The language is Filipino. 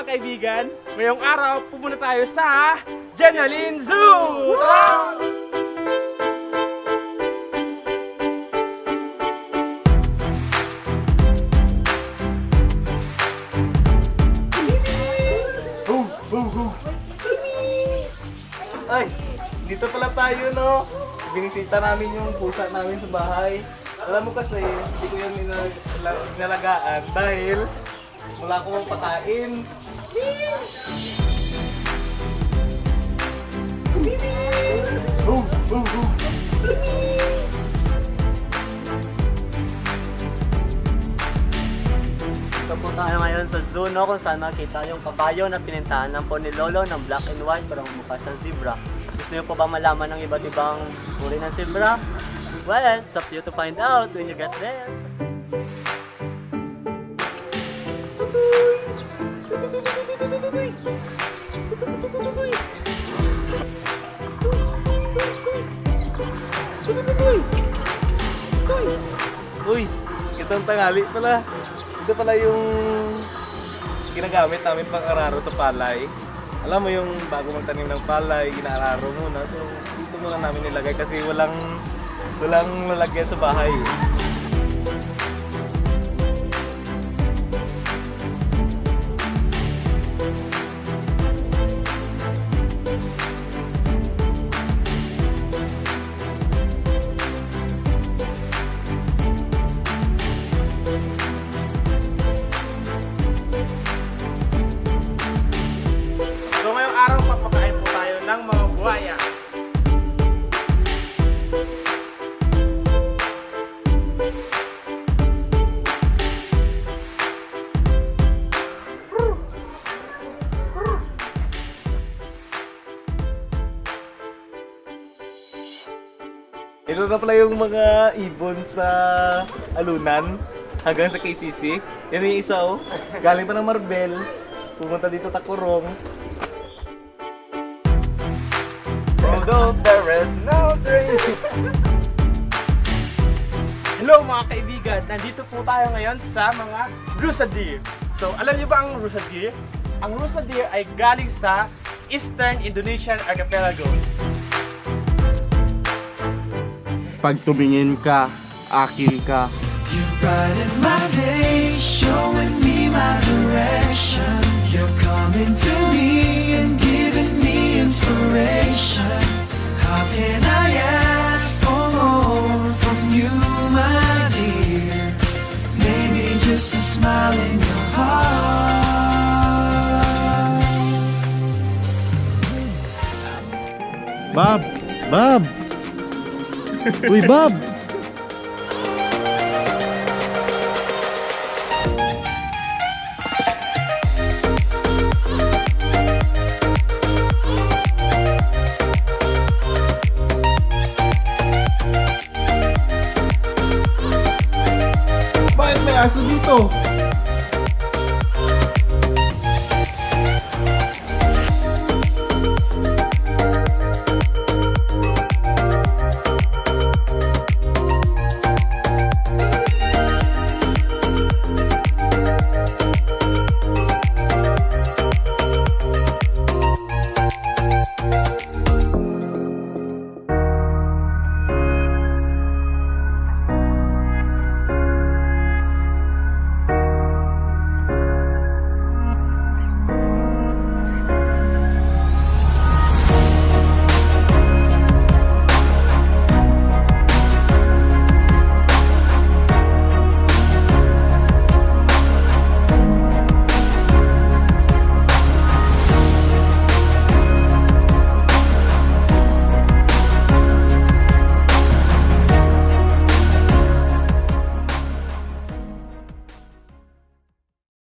kaibigan, ngayong araw pumunta tayo sa Adrenaline Zoo! Tara! Ay, dito pala tayo, no? Binisita namin yung pusa namin sa bahay. Alam mo kasi, hindi ko yan nilalagaan dahil wala akong pakain. Ito po tayo ngayon sa zoo, no, kung saan makita yung kabayo na pinintahan lang po ni Lolo ng black and white pero mukha siyang zebra. Gusto niyo po ba malaman ng iba't ibang uri ng zebra? Well, it's up to you to find out when you get there. Uy, itong tanghali pala. Ito pala yung ginagamit namin pang araro sa palay. Alam mo yung bago magtanim ng palay, ginaararo muna. So, dito muna namin nilagay kasi walang lalagyan sa bahay. So ngayong araw papakain po tayo ng mga buhaya. Ito na pala yung mga ibon sa alunan hanggang sa KCC. Yan yung isa, oh. Galing pa ng Marbel. Pumunta dito Takurong. Although there is no train. Hello mga kaibigan, nandito po tayo ngayon sa mga Rusa deer. So alam niyo ba ang Rusa deer? Ang Rusa deer ay galing sa Eastern Indonesian Archipelago. Pag tumingin ka, akin ka. You brighten my day, showing me my direction. You're coming to me and giving me inspiration. How can I ask for more from you, my dear? Maybe just a smile in your heart. Bob! Bob! Uy, Bob! Bakit may aso dito?